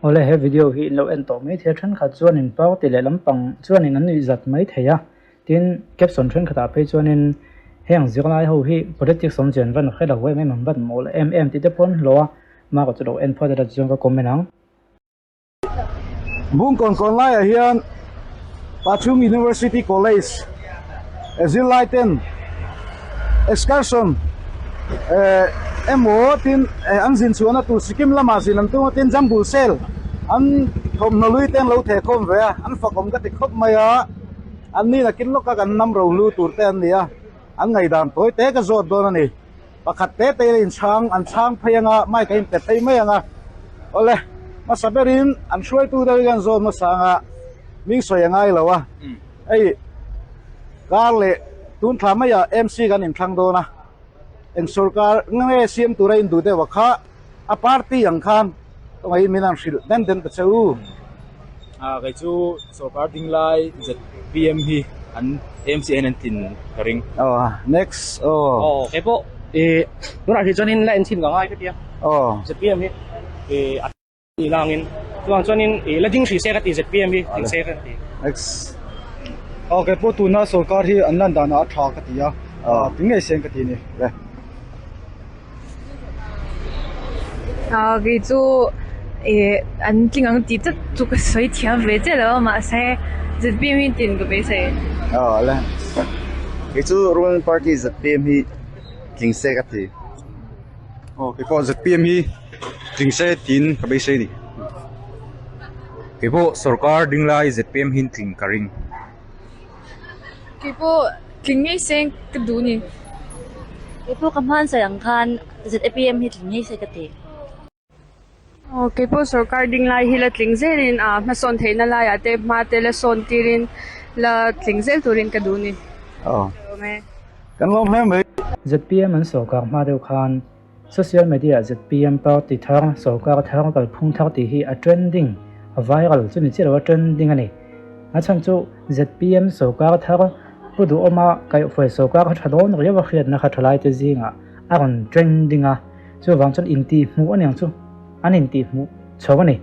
ole he video hi lo en to mai the than kha chuan in pau ti le lampang chuan in an ni zat mai theya tin caption than khata pe chuan in heng zirlai ho hi politics som jen ran khela we mai man mol ti te pon lo ma ko chu en pho da jong ka comment bung kon lai hian Pachung University College Zilaitin excursion emo tin an zin chuana tu sikim lama zin an tu tin jambul sel an thom nolui ten lo the khom ve an fakom ka ti khop maya an ni la kin lo ka kan nam ro lu tur ten nia an ngai dam toy te ka zot don ani pakhat te te in chang an chang phayanga mai ka in te thei mai anga ole ma saberin an shoi tu da gan zot ma sanga ming soyangai lawa ai garle tun thama ya MC kan in thang do na en sarkar nge sim turai in du de wakha a party yang khan ngai minang sil den ta cheu kai chu sarkar ding lai ZPM hi an MCN an tin ring next ke po dura hi chonin la en tin ga ngai ka tia ZPM hi i langin tuang chonin la ding si se ka ti ZPM hi ding se ka ti next okay po tu na sarkar hi an lan da na tha ka tia ting ngai sen ka ti ni le cái chỗ anh kinh ang tí tất chỗ cái suy thiam về thế đó mà sẽ rất biên biên tiền của bây giờ là cái chỗ ruling party ZPM hi kinh xe cái gì cái con ZPM hi kinh xe tin cái bây giờ đi cái bộ sarkar ding lai ZPM hin tin karing cái bộ kinh ngay sen cái đủ nhỉ cái bộ cầm han sayang khan ZPM hi kinh ngay xe cái gì cái bộ sarkar ding lai hi là kinh zen mà son thấy na lai ate mà te là son tirin là kinh zen turin cái đủ nhỉ kan lom hem mai ZPM an sarkar ma deu khan social media ZPM party thang sarkar thang kal phung thak ti hi a trending a viral chuni chero trending ani a chan chu ZPM sarkar thang pudu oma kai foi sarkar thadon riwa khiat na khathlai te jinga aron trending a chu wang chon inti mu aniang chu an inti mu chawani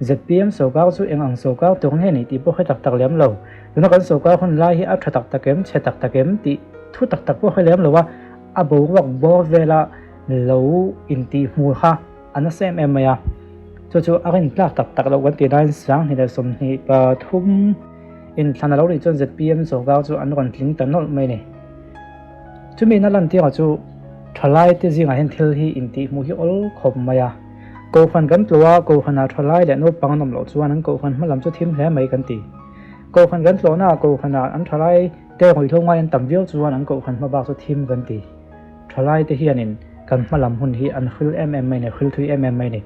ZPM sarkar chu engang sarkar tong he ni ti po khatak tak lem lo tuna kan sarkar hun lai hi a thatak takem chetak takem ti thu tak po khalem lo wa abo wak bo vela lo inti mu kha ana sem emaya chu arin tlak tak lo wan ti dan sang ni da som ni pa thum in thana lo ri chon ZPM sarkar chu an ron tling tanol mai ni chumi na lan ti chu thalai te jinga hen thil hi inti mu hi ol khom maya ko khan kan tlowa ko khana thalai le no pangnom lo chuan an ko khan malam chu thim hle mai kan ti ko khan kan tlona ko khana an thalai te hoi thongai an tam viau chuan an ko khan ma ba chu thim kan ti thalai te hianin kan malam hun hi an khil mai ne khil thui mai ne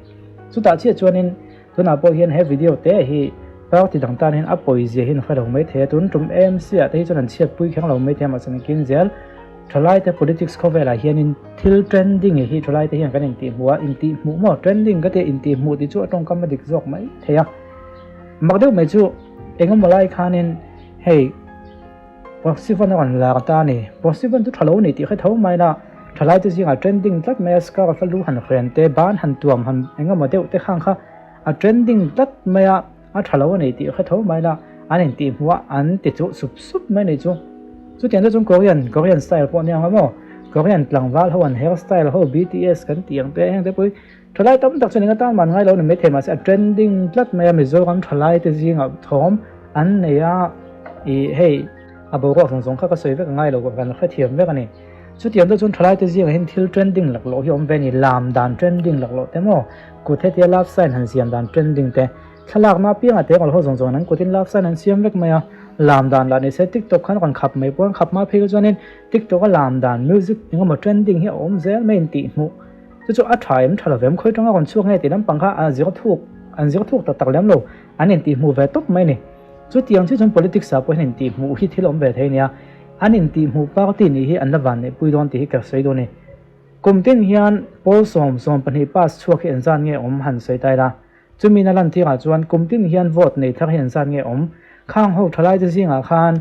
chu ta chi chuanin tuna po hian he video te hi pau ti dang tan hin apoi je hin khalo mai the tun tum MC a te chuan an chiat pui khang lo mai the ma san kin zel thalai te politics cover la hianin thil trending hi thalai te hian kan inti muwa inti mu mo trending ka te inti mu ti chu atong kam dik jok mai theya magdeu mai chu engam malai khanin hey possible on la ta ni possible tu thalo ni ti kha tho mai na thalai te jinga trending tlat mai ska ka lu han khren te ban han tuam han engam modeu te khang kha a trending tlat mai a thalo ni ti kha tho mai na an inti muwa an ti chu sup mai ni chu chu tian chung Korean style po niang mo Korean tlangwal ho an hairstyle ho BTS kan tiang te heng te pui thalai tam tak chuning atan man ngai lo ni me thema se trending tlat mai Mizoram thalai te jinga thom an neya I hey abo ro song kha ka soi vek ngai lo kan kha thiam vek ani chu tian chung thalai te jinga hin thil trending lak lo hi om ve ni lam dan trending lak lo te mo ku the te love sign han siam dan trending te thalak ma piang ate ngol ho song nan ku tin love sign han siam vek maya lam dan la ni se TikTok khan kan khap mai pon khap ma phil chuanin TikTok a lam dan music engam trending hi om zel main ti mu chu a thaim thalavem khoi tanga kon chuak ngai ti lam pangkha an zir thuk tak lem lo anin ti mu ve top mai ni chu tiang chi chon politics sa po hin ti mu hi thilom ve theina anin ti mu party ni hi an lawan ne puidon ti hi ka sei do ni kumtin hian pol som pani pass chuak hi an zan nge om han sei tai la chumi na lan ti ga chuan kumtin hian vote nei thak hian zan nge om khang ho thalai te jinga khan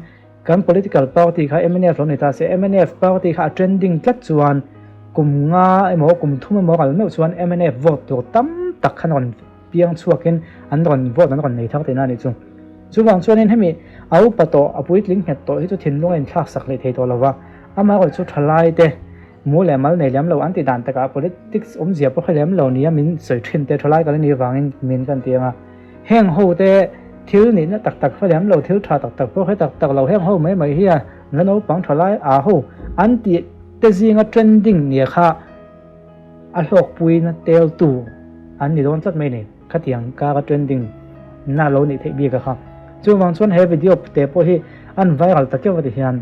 kan political party kha MNF lo ni ta se MNF party kha trending tlat chuan kum nga emo kum thum emo kal meu chuan MNF vote to tam tak khan on piang chuakin an ron vote an ron nei thak te na ni chu wang chuanin hemi au pato apui tling het to hi chu thinlung in thak sak le thei to lawa ama ko chu thalai te mu le mal nei lam lo an ti dan taka politics zia po khalem lo nia min soi thin te thalai ka ni wangin min kan tianga heng ho te thil ni na tak khalem lo thil tha tak po he tak lo heng ho mai hi na no pang thalai a ho an ti te zinga trending ni kha a hlok pui na tel tu an ni don chat mai ni khatiang ka trending na lo ni thei bi ka kha chu wang chuan he video te po hi an viral takewa ti hian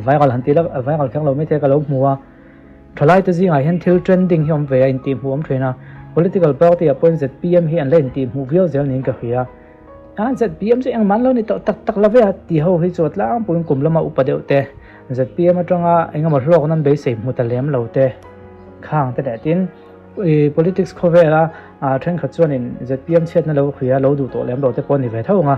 viral han ti la viral khang lo me the ka lo muwa thalai te zinga hian thil trending hiom ve in ti huam thena political party appoint ZPM hi an len ti mu vial zel ning ka khia ZPM se ang man lo ni to tak la ve ti ho hi chot la ang pun kum lama upadeu te ZPM atanga enga ma hlok nan be se mu ta lem lo te khang te da tin politics khovela thren kha chuan in ZPM chet na lo khia lo du to lem lo te pon ni ve thonga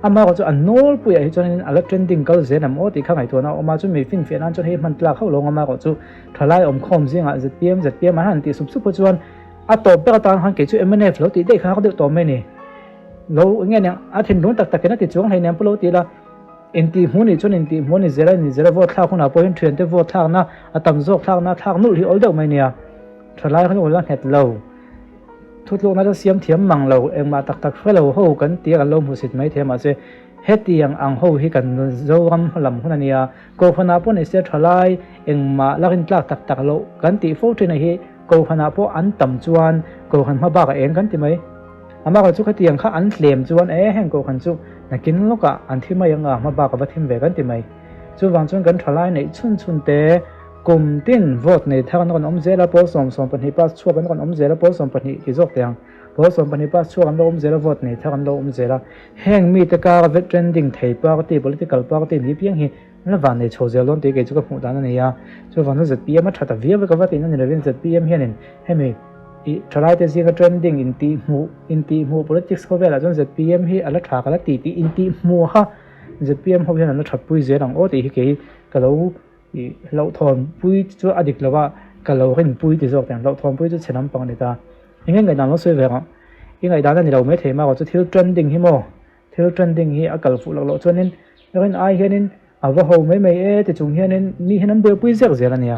ama ko chu an nol pu ya hi chuan in ala trending kal zen am oti khangai to na oma chu mi fin fian an chu he man tla khau lo ama ko chu thalai om khom zinga ZPM han ti sup chuan a to be ta han ke chu MNF lo ti de kha ko de to me ni lo nge ne a thin dun tak na ti chuang hai nem pulo ti la enti huni chon enti huni zera vote thak khuna po hin thren te vote thak na atam jok thak na thak nu hi ol deu mai nia thalai khan ol la het lo thutlo na siam thiam mang lo engma tak felo ho kan ti kan lo mu sit mai thema se hetiang ang ho hi kan zoram lam huna nia ko phana po ne se thalai engma lakin tlak tak lo kan ti fo thina hi ko phana po an tam chuan ko khan ma ba ka eng kan ti mai ama ka chu khatiang kha an thlem chuan heng ko khan chu nakin loka an thima yanga ma ba ka bathim ve kan ti mai chu wang chuan kan thalai nei chun te kum tin vote nei thakan kon omzela pol som pani pas chuak kan kon omzela pol som pani ki jok teang pol som pani pas chuak an lo omzela vote nei thakan lo omzela heng mi te ka vet trending thei party political party ni piang hi na van nei chozel lon te ke chu ka phu dan ani ya chu van no ZPM a thata via ka vatin ani revin ZPM hianin hemi i thalai te zinga trending in ti mu politics ko vela jon ZPM hi ala tha kala ti in ti mu ha ZPM ho hian an thapui zerang o ti hi ke ka lo i lo thon pui chu adik lawa ka lo hin pui ti jok tang lo thon pui chu chenam pang ni ta ingai ngai dan lo soi vega ingai dan ni lo me thema ko chu thil trending hi mo thil trending hi akal fu lo chuanin ren ai hianin awa ho mai e ti chung hianin mi hinam be pui zek zel ania